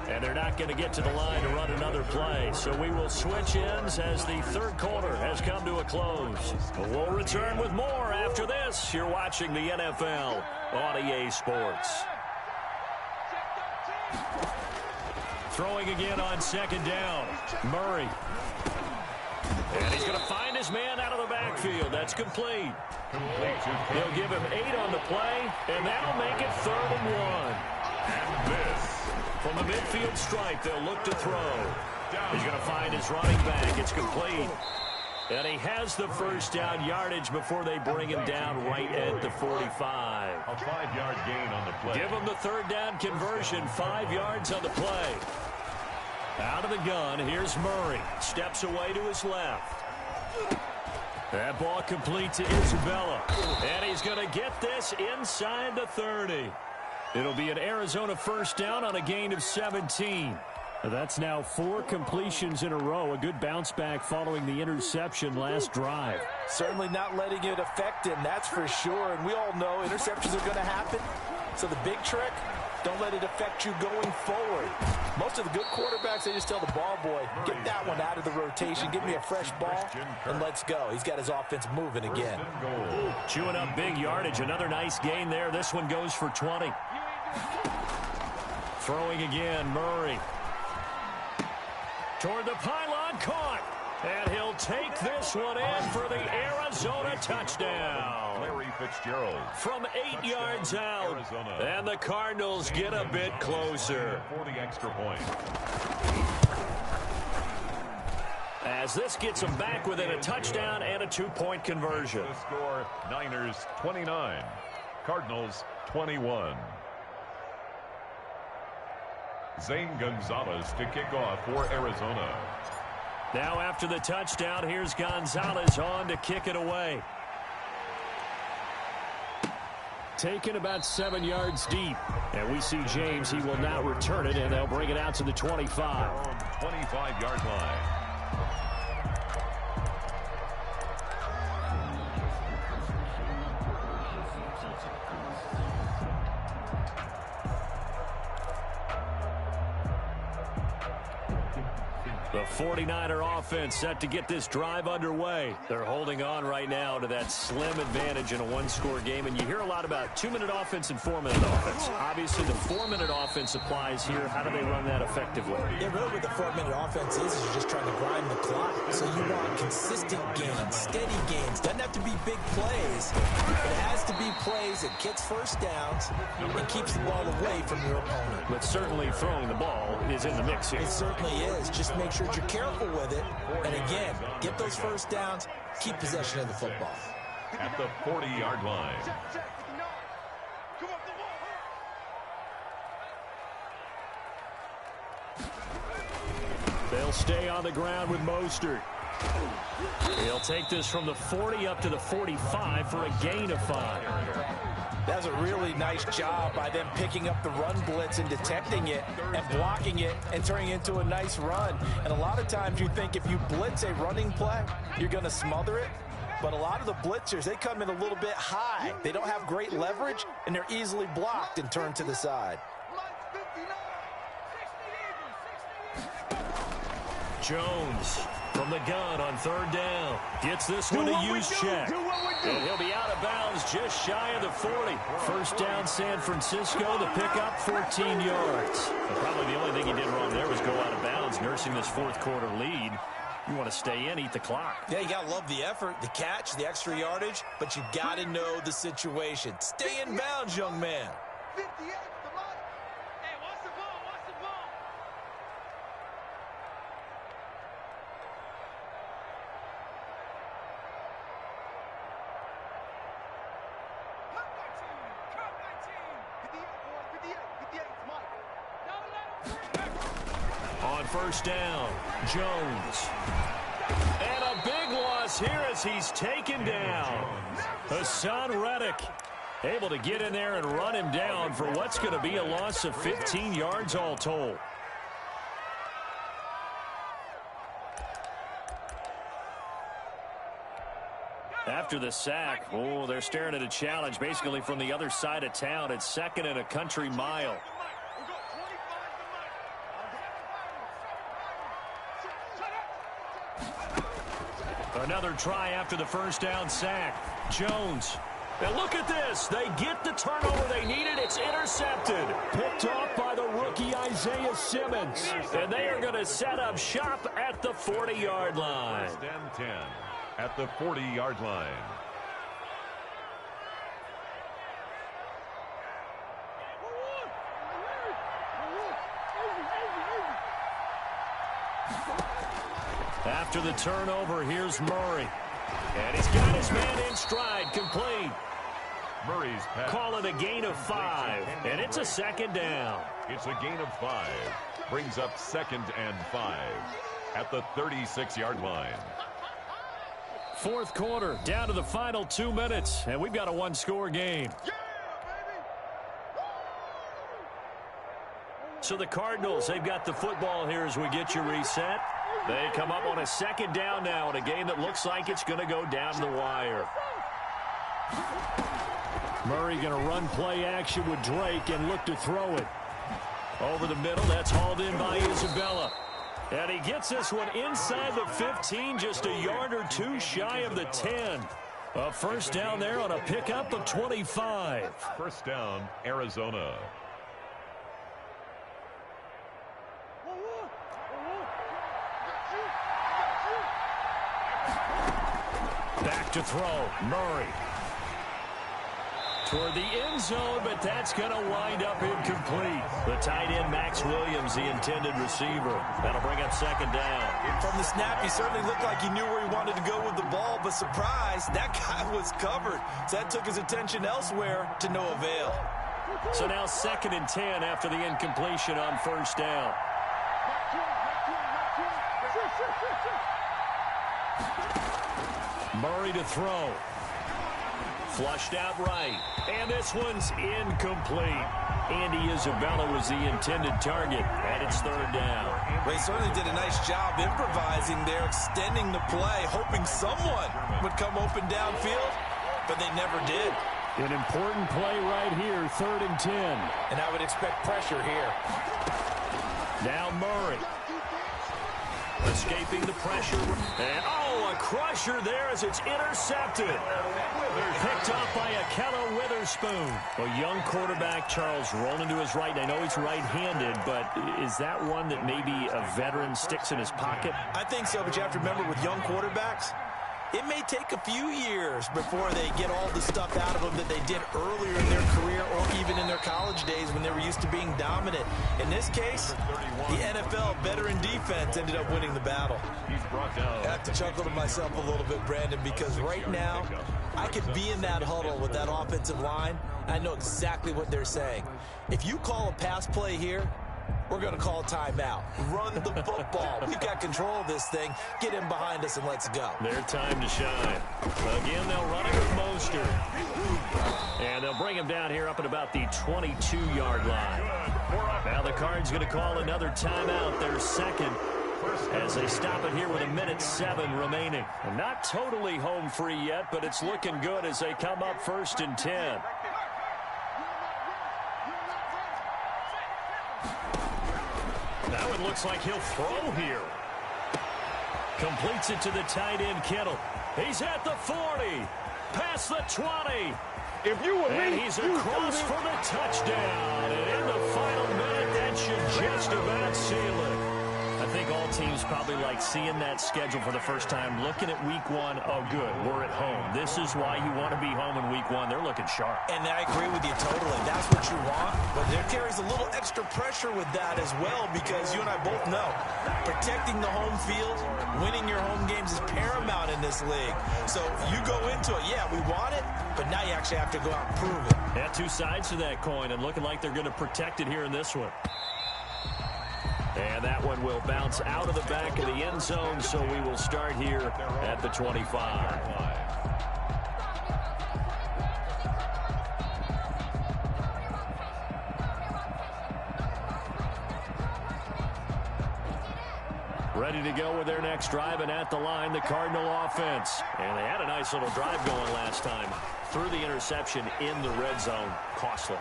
[SPEAKER 1] And they're not going to get to the line to run another play. So we will switch ends as the third quarter has come to a close. We'll return with more after this. You're watching the NFL on EA Sports. Throwing again on 2nd down. Murray. And he's going to find his man out of the backfield. That's complete. They'll give him 8 on the play, and that'll make it 3rd and 1.
[SPEAKER 4] And this.
[SPEAKER 1] From the midfield stripe, they'll look to throw. He's going to find his running back. It's complete. And he has the first down yardage before they bring him down right at the 45.
[SPEAKER 4] A 5-yard gain on the play.
[SPEAKER 1] Give him the 3rd down conversion. 5 yards on the play. Out of the gun, here's Murray. Steps away to his left. That ball complete to Isabella. And he's going to get this inside the 30. It'll be an Arizona first down on a gain of 17. That's now 4 completions in a row. A good bounce back following the interception last drive.
[SPEAKER 3] Certainly not letting it affect him, that's for sure. And we all know interceptions are going to happen. So the big trick, don't let it affect you going forward. Most of the good quarterbacks, they just tell the ball boy, get that one out of the rotation, give me a fresh ball, and let's go. He's got his offense moving again.
[SPEAKER 1] Chewing up big yardage. Another nice gain there. This one goes for 20. Throwing again, Murray. Toward the pylon, caught. And he'll take this one in for the Arizona touchdown.
[SPEAKER 4] Larry Fitzgerald.
[SPEAKER 1] From 8 yards out.
[SPEAKER 4] Arizona.
[SPEAKER 1] And the Cardinals get a bit closer.
[SPEAKER 4] For the extra point.
[SPEAKER 1] As this gets them back within a touchdown and a 2-point conversion.
[SPEAKER 4] The score, Niners 29, Cardinals 21. Zane Gonzalez to kick off for Arizona.
[SPEAKER 1] Now after the touchdown, here's Gonzalez on to kick it away. Taken about 7 yards deep. And we see James. He will not return it, and they'll bring it out to the 25.
[SPEAKER 4] 25-yard line.
[SPEAKER 1] The 49er offense set to get this drive underway. They're holding on right now to that slim advantage in a one-score game. And you hear a lot about 2-minute offense and 4-minute offense. Obviously, the 4-minute offense applies here. How do they run that effectively?
[SPEAKER 3] Yeah, really what the 4-minute offense is you're just trying to grind the clock. So you want consistent gains, steady gains. Doesn't have to be big plays. It has to be plays that gets first downs and keeps the ball away from your opponent.
[SPEAKER 1] But certainly throwing the ball is in the mix here.
[SPEAKER 3] It certainly is. Just make sure you're careful with it. And again, get those first downs, keep possession of the football.
[SPEAKER 4] At the 40-yard line.
[SPEAKER 1] They'll stay on the ground with Mostert. He'll take this from the 40 up to the 45 for a gain of 5.
[SPEAKER 3] That was a really nice job by them picking up the run blitz and detecting it and blocking it and turning it into a nice run. And a lot of times you think if you blitz a running play, you're going to smother it. But a lot of the blitzers, they come in a little bit high. They don't have great leverage, and they're easily blocked and turned to the side.
[SPEAKER 1] Jones from the gun on 3rd down. Gets this one to use check. And he'll be out of bounds just shy of the 40. First down San Francisco. The pickup 14 yards. And probably the only thing he did wrong there was go out of bounds, nursing this fourth quarter lead. You want to stay in, eat the clock.
[SPEAKER 2] Yeah, you got to love the effort, the catch, the extra yardage, but you got to know the situation. Stay in bounds, young man.
[SPEAKER 6] 58 the line. Hey, what's the ball? What's the ball? Cut 19. 58, it's Mike.
[SPEAKER 1] On first down, Jones. And a big loss here as he's taken down. Hassan Reddick able to get in there and run him down for what's going to be a loss of 15 yards all told. After the sack, they're staring at a challenge basically from the other side of town. It's 2nd and a country mile. Another try after the first down sack. Jones. And look at this. They get the turnover they needed. It's intercepted. Picked off by the rookie Isaiah Simmons. And they are going to set up shop at the 40-yard line.
[SPEAKER 4] 10 at the 40-yard line.
[SPEAKER 1] After the turnover, here's Murray. And he's got his man in stride, complete.
[SPEAKER 4] Murray's pass.
[SPEAKER 1] Call it a gain of 5, and it's a 2nd down.
[SPEAKER 4] It's a gain of 5. Brings up 2nd and 5 at the 36-yard line.
[SPEAKER 1] Fourth quarter, down to the final 2 minutes, and we've got a one-score game. So the Cardinals, they've got the football here as we get you reset. They come up on a 2nd down now in a game that looks like it's going to go down to the wire. Murray going to run play action with Drake and look to throw it. Over the middle, that's hauled in by Isabella. And he gets this one inside the 15, just a yard or 2 shy of the 10. A first down there on a pickup of 25.
[SPEAKER 4] First down, Arizona.
[SPEAKER 1] Back to throw, Murray. Toward the end zone, but that's going to wind up incomplete. The tight end, Max Williams, the intended receiver. That'll bring up 2nd down.
[SPEAKER 2] From the snap, he certainly looked like he knew where he wanted to go with the ball, but surprise, that guy was covered. So that took his attention elsewhere to no avail.
[SPEAKER 1] So now 2nd and 10 after the incompletion on first down. Murray to throw. Flushed out right. And this one's incomplete. Andy Isabella was the intended target, and it's 3rd down.
[SPEAKER 2] Well, he certainly did a nice job improvising there, extending the play, hoping someone would come open downfield, but they never did.
[SPEAKER 1] An important play right here, 3rd and 10.
[SPEAKER 3] And I would expect pressure here.
[SPEAKER 1] Now Murray. Escaping the pressure. And, a crusher there as it's intercepted. Picked off by Akello Witherspoon. A young quarterback, Charles, rolling to his right. I know he's right-handed, but is that one that maybe a veteran sticks in his pocket?
[SPEAKER 2] I think so, but you have to remember with young quarterbacks, it may take a few years before they get all the stuff out of them that they did earlier in their career or even in their college days when they were used to being dominant. In this case, the NFL veteran defense ended up winning the battle. I have to chuckle to myself a little bit, Brandon, because right now I could be in that huddle with that offensive line. I know exactly what they're saying. If you call a pass play here, we're going to call timeout. Run the football. We've got control of this thing. Get in behind us and let's go.
[SPEAKER 1] Their time to shine. Again, they'll run it with Mostert. And they'll bring him down here up at about the 22-yard line. Now the Cards going to call another timeout, their 2nd, as they stop it here with 1:07 remaining. And not totally home free yet, but it's looking good as they come up 1st and 10. Now it looks like he'll throw here. Completes it to the tight end, Kittle. He's at the 40. Past the 20. And he's across for the touchdown. And in the final minute, that should just about seal it. I think all teams probably like seeing that schedule for the first time, looking at week 1. Oh, good, we're at home. This is why you want to be home in week 1. They're looking sharp.
[SPEAKER 2] And I agree with you totally. That's what you want. But there carries a little extra pressure with that as well, because you and I both know protecting the home field, winning your home games is paramount in this league. So you go into it, yeah, we want it, but now you actually have to go out and prove it.
[SPEAKER 1] Yeah, two sides to that coin, and looking like they're going to protect it here in this one. And that one will bounce out of the back of the end zone, so we will start here at the 25. Ready to go with their next drive, and at the line, the Cardinal offense. And they had a nice little drive going last time. Threw the interception in the red zone. Costly.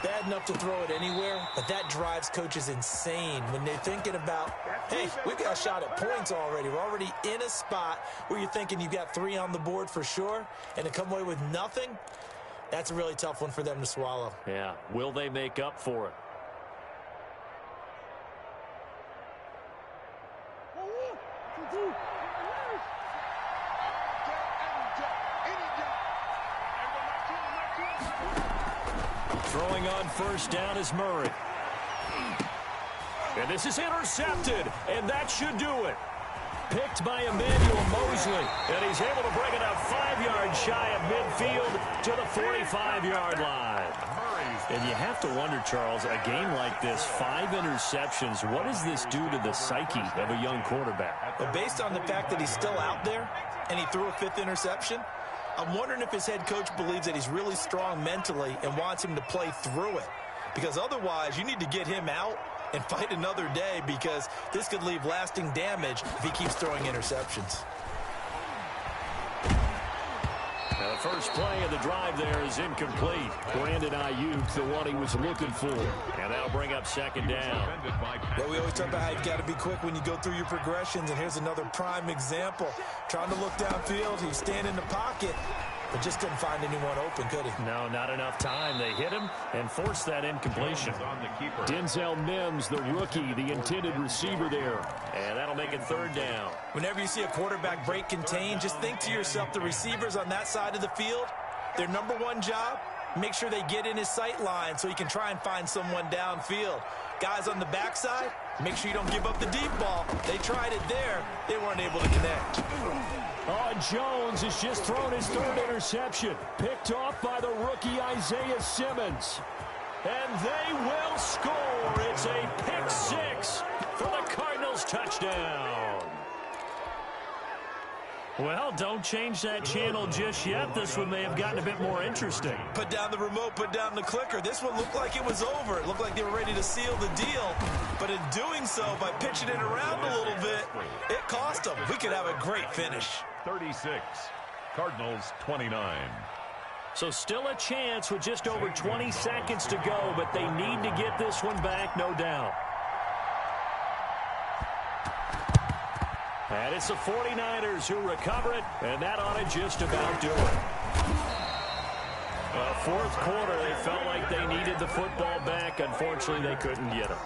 [SPEAKER 2] Bad enough to throw it anywhere, but that drives coaches insane when they're thinking about, hey, we've got a shot at points already. We're already in a spot where you're thinking you've got 3 on the board for sure, and to come away with nothing, that's a really tough one for them to swallow.
[SPEAKER 1] Yeah, will they make up for it? Throwing on first down is Murray. And this is intercepted, and that should do it. Picked by Emmanuel Mosley, and he's able to bring it up 5 yards shy of midfield to the 45-yard line. And you have to wonder, Charles, a game like this, 5 interceptions, what does this do to the psyche of a young quarterback?
[SPEAKER 2] But based on the fact that he's still out there and he threw a 5th interception, I'm wondering if his head coach believes that he's really strong mentally and wants him to play through it. Because otherwise, you need to get him out and fight another day, because this could leave lasting damage if he keeps throwing interceptions.
[SPEAKER 1] Now the first play of the drive there is incomplete. Brandon Ayuk, the one he was looking for. And that'll bring up 2nd down.
[SPEAKER 2] Well, we always talk about how you've got to be quick when you go through your progressions, and here's another prime example. Trying to look downfield, he's standing in the pocket, but just couldn't find anyone open, could he?
[SPEAKER 1] No, not enough time. They hit him and forced that incompletion. Denzel Mims, the rookie, the intended receiver there. And that'll make it 3rd down.
[SPEAKER 2] Whenever you see a quarterback break contain, just think to yourself, the receivers on that side of the field, their number one job, make sure they get in his sight line so he can try and find someone downfield. Guys on the backside, make sure you don't give up the deep ball. They tried it there. They weren't able to connect.
[SPEAKER 1] Oh, Jones has just thrown his third interception. Picked off by the rookie Isaiah Simmons. And they will score. It's a pick six for the Cardinals touchdown. Well, don't change that channel just yet. This one may have gotten a bit more interesting.
[SPEAKER 2] Put down the remote, put down the clicker. This one looked like it was over. It looked like they were ready to seal the deal. But in doing so, by pitching it around a little bit, it cost them. We could have a great finish.
[SPEAKER 4] 36, Cardinals 29.
[SPEAKER 1] So still a chance with just over 20 seconds to go, but they need to get this one back, no doubt. And it's the 49ers who recover it, and that ought to just about do it. Fourth quarter, they felt like they needed the football back. Unfortunately, they couldn't get it.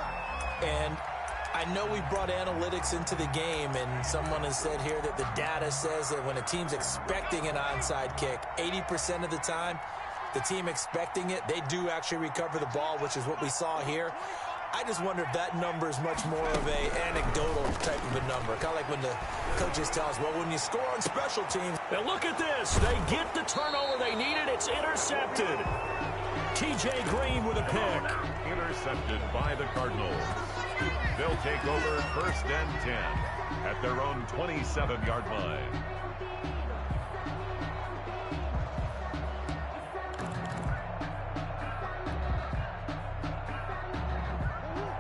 [SPEAKER 3] And I know we brought analytics into the game, and someone has said here that the data says that when a team's expecting an onside kick, 80% of the time, the team expecting it, they do actually recover the ball, which is what we saw here. I just wonder if that number is much more of an anecdotal type of a number. Kind of like when the coaches tell us, well, when you score on special teams.
[SPEAKER 1] Now look at this. They get the turnover they needed. It's intercepted. T.J. Green with a pick.
[SPEAKER 4] Intercepted by the Cardinals. They'll take over first and 10 at their own 27-yard line.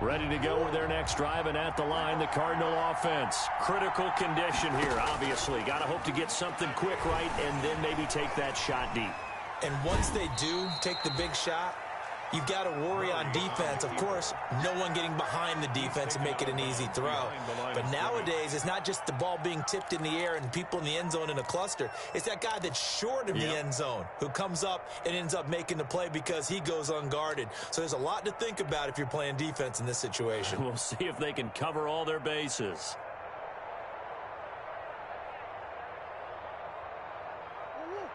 [SPEAKER 1] Ready to go with their next drive, and at the line, the Cardinal offense. Critical condition here, obviously. Got to hope to get something quick right and then maybe take that shot deep.
[SPEAKER 3] And once they do take the big shot, you've got to worry on defense. Of course, no one getting behind the defense and make it an easy throw. But nowadays, it's not just the ball being tipped in the air and people in the end zone in a cluster. It's that guy that's short of the end zone who comes up and ends up making the play because he goes unguarded. So there's a lot to think about if you're playing defense in this situation.
[SPEAKER 1] We'll see if they can cover all their bases.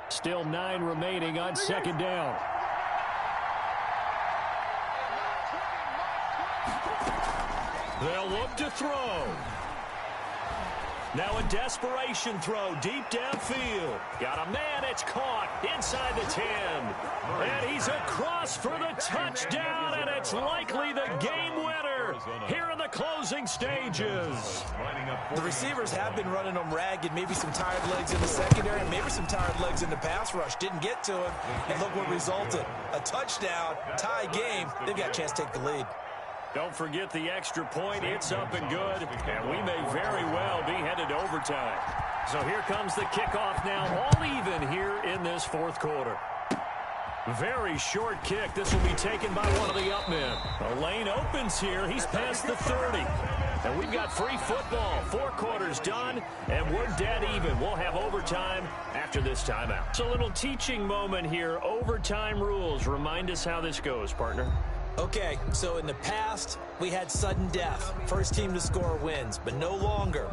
[SPEAKER 1] Still 9 remaining on second down. They'll look to throw. Now a desperation throw deep downfield. Got a man, it's caught inside the 10. And he's across for the touchdown, and it's likely the game winner here in the closing stages.
[SPEAKER 3] The receivers have been running them ragged, maybe some tired legs in the secondary, maybe some tired legs in the pass rush. Didn't get to him, and look what resulted. A touchdown, tie game. They've got a chance to take the lead.
[SPEAKER 1] Don't forget the extra point. It's up and good, and we may very well be headed to overtime. So here comes the kickoff now, all even here in this fourth quarter. Very short kick. This will be taken by one of the up men. The lane opens here. He's past the 30. And we've got free football. 4 quarters done, and we're dead even. We'll have overtime after this timeout. It's a little teaching moment here. Overtime rules. Remind us how this goes, partner.
[SPEAKER 3] Okay, so in the past, we had sudden death. First team to score wins, but no longer.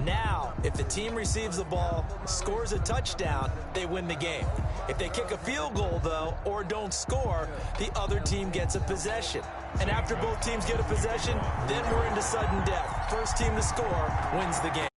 [SPEAKER 3] Now, if the team receives the ball, scores a touchdown, they win the game. If they kick a field goal, though, or don't score, the other team gets a possession. And after both teams get a possession, then we're into sudden death. First team to score wins the game.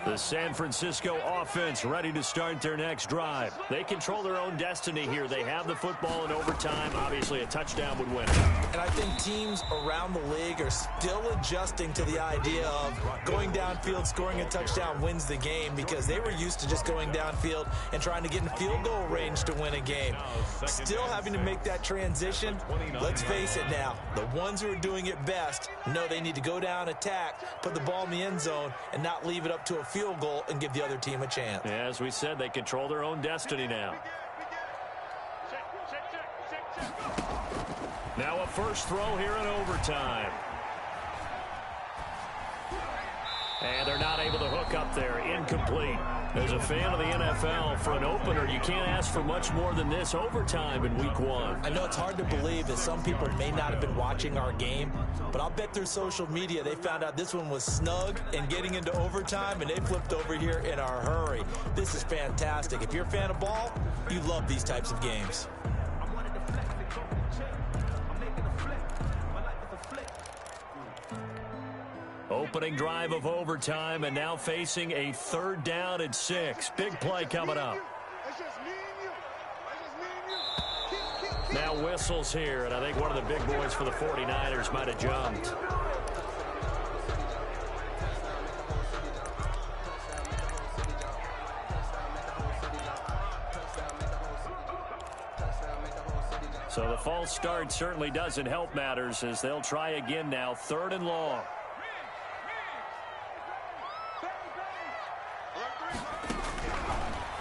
[SPEAKER 1] The San Francisco offense ready to start their next drive. They control their own destiny here. They have the football in overtime. Obviously, a touchdown would win.
[SPEAKER 3] And I think teams around the league are still adjusting to the idea of going downfield, scoring a touchdown wins the game, because they were used to just going downfield and trying to get in field goal range to win a game. Still having to make that transition. Let's face it now, the ones who are doing it best know they need to go down, attack, put the ball in the end zone, and not leave it up to a field goal and give the other team a chance.
[SPEAKER 1] Yeah, as we said, they control their own destiny now. Now a first throw here in overtime. And they're not able to hook up there. Incomplete. As a fan of the NFL, for an opener, you can't ask for much more than this overtime in week 1.
[SPEAKER 2] I know it's hard to believe that some people may not have been watching our game, but I'll bet through social media they found out this one was snug and getting into overtime, and they flipped over here in a hurry. This is fantastic. If you're a fan of ball, you love these types of games.
[SPEAKER 1] Opening drive of overtime, and now facing a 3rd down and 6. Big play coming up. Now whistles here, and I think one of the big boys for the 49ers might have jumped. So the false start certainly doesn't help matters as they'll try again now, 3rd and long.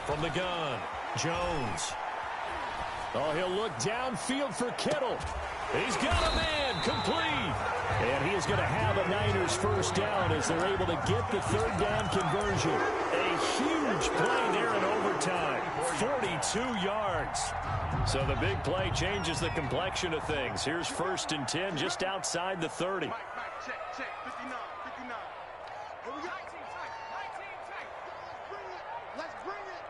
[SPEAKER 1] From the gun, Jones. Oh, he'll look downfield for Kittle. He's got a man, complete. And he is going to have a Niners 1st down as they're able to get the 3rd down conversion. A huge play there in overtime, 42 yards. So the big play changes the complexion of things. Here's 1st and 10 just outside the 30.
[SPEAKER 6] Check, 59, 59. Here we go. 19 tight. Let's bring it.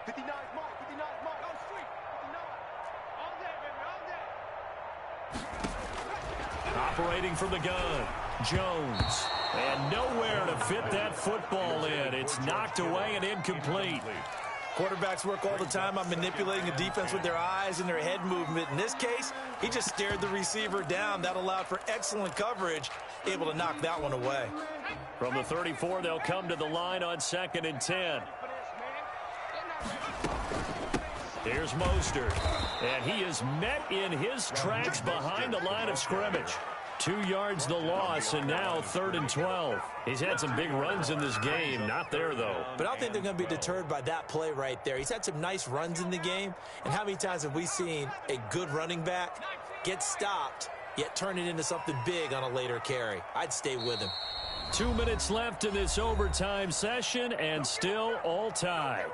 [SPEAKER 6] 59 is Mike, 59 is Mike. Oh, sweet. 59. All day, baby, all day.
[SPEAKER 1] Operating from the gun, Jones. And nowhere to fit that football in. It's knocked away and incomplete.
[SPEAKER 2] Quarterbacks work all the time on manipulating a defense with their eyes and their head movement. In this case, he just stared the receiver down. That allowed for excellent coverage, able to knock that one away.
[SPEAKER 1] From the 34, they'll come to the line on 2nd and 10. Here's Mostert, and he is met in his tracks behind the line of scrimmage. 2 yards the loss, and now 3rd and 12. He's had some big runs in this game. Not there, though.
[SPEAKER 2] But I don't think they're going to be deterred by that play right there. He's had some nice runs in the game. And how many times have we seen a good running back get stopped, yet turn it into something big on a later carry? I'd stay with him.
[SPEAKER 1] 2 minutes left in this overtime session, and still all tied.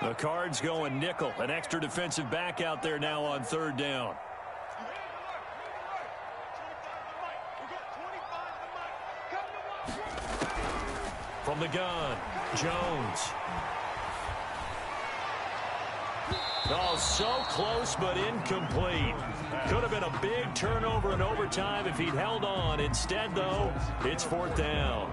[SPEAKER 1] The Cards going nickel. An extra defensive back out there now on 3rd down. From the gun, Jones. Oh, so close but incomplete. Could have been a big turnover in overtime if he'd held on. Instead, though, it's 4th down.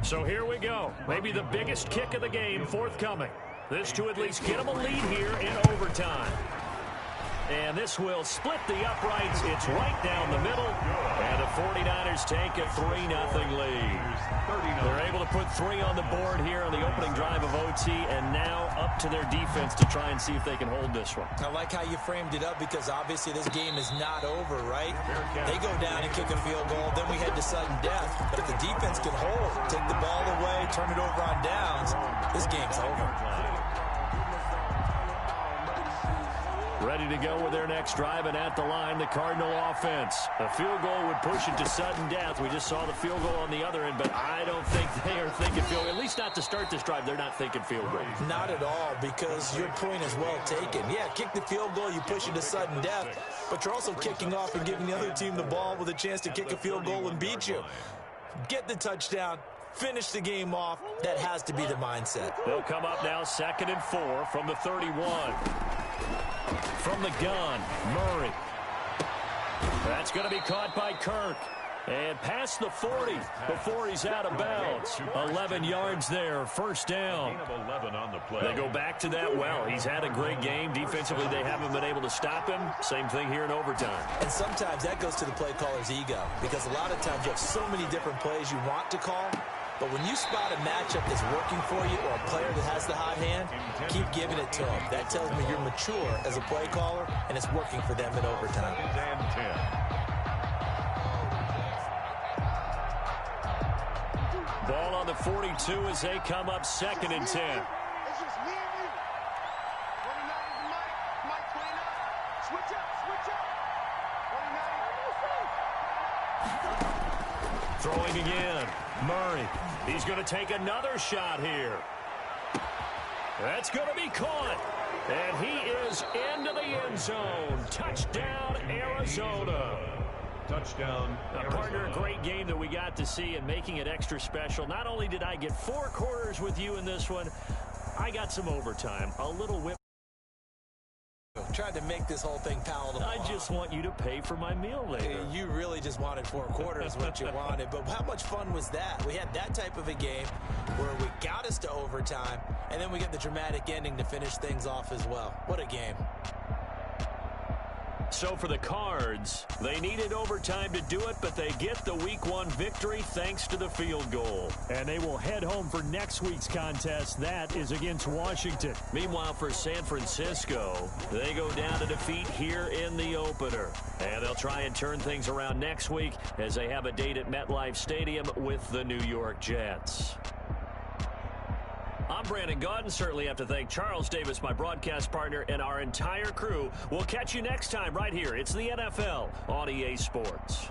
[SPEAKER 1] So here we go. Maybe the biggest kick of the game forthcoming. This to at least get them a lead here in overtime. And this will split the uprights. It's right down the middle. And the 49ers take a 3-0 lead. They're able to put 3 on the board here on the opening drive of OT, and now up to their defense to try and see if they can hold this one.
[SPEAKER 2] I like how you framed it up because obviously this game is not over, right? They go down and kick a field goal, then we head to sudden death. But if the defense can hold, take the ball away, turn it over on downs, this game's over.
[SPEAKER 1] Ready to go with their next drive, and at the line, the Cardinal offense. A field goal would push it to sudden death. We just saw the field goal on the other end, but I don't think they are thinking field goal. At least not to start this drive. They're not thinking field goal.
[SPEAKER 2] Not at all, because your point is well taken. Yeah, kick the field goal, you push it to sudden death, but you're also kicking off and giving the other team the ball with a chance to kick a field goal and beat you. Get the touchdown. Finish the game off. That has to be the mindset.
[SPEAKER 1] They'll come up now 2nd and 4 from the 31. From the gun, Murray. That's going to be caught by Kirk. And past the 40 before he's out of bounds. 11 yards there, 1st down.
[SPEAKER 4] 11 on the play.
[SPEAKER 1] They go back to that well. He's had a great game. Defensively, they haven't been able to stop him. Same thing here in overtime.
[SPEAKER 2] And sometimes that goes to the play caller's ego, because a lot of times you have so many different plays you want to call, But when you spot a matchup that's working for you or a player that has the hot hand, keep giving it to them. That tells me you're mature as a play caller, and it's working for them in overtime.
[SPEAKER 4] And 10.
[SPEAKER 1] Ball on the 42 as they come up 2nd and 10.
[SPEAKER 6] It's just me and you. 29 is Mike. Mike 29. Switch up, switch up. 29.
[SPEAKER 1] Throwing again. Murray. He's going to take another shot here. That's going to be caught. And he is into the end zone. Touchdown, Arizona.
[SPEAKER 4] Touchdown,
[SPEAKER 1] Partner, a great game that we got to see and making it extra special. Not only did I get 4 quarters with you in this one, I got some overtime. A little whip.
[SPEAKER 2] Tried to make this whole thing palatable.
[SPEAKER 1] I just want you to pay for my meal later.
[SPEAKER 2] You really just wanted 4 quarters, what you wanted. But how much fun was that? We had that type of a game where we got us to overtime, and then we get the dramatic ending to finish things off as well. What a game.
[SPEAKER 1] So for the Cards, they needed overtime to do it, but they get the Week 1 victory thanks to the field goal.
[SPEAKER 7] And they will head home for next week's contest. That is against Washington.
[SPEAKER 1] Meanwhile, for San Francisco, they go down to defeat here in the opener. And they'll try and turn things around next week as they have a date at MetLife Stadium with the New York Jets. I'm Brandon Gaudin. Certainly have to thank Charles Davis, my broadcast partner, and our entire crew. We'll catch you next time right here. It's the NFL on EA Sports.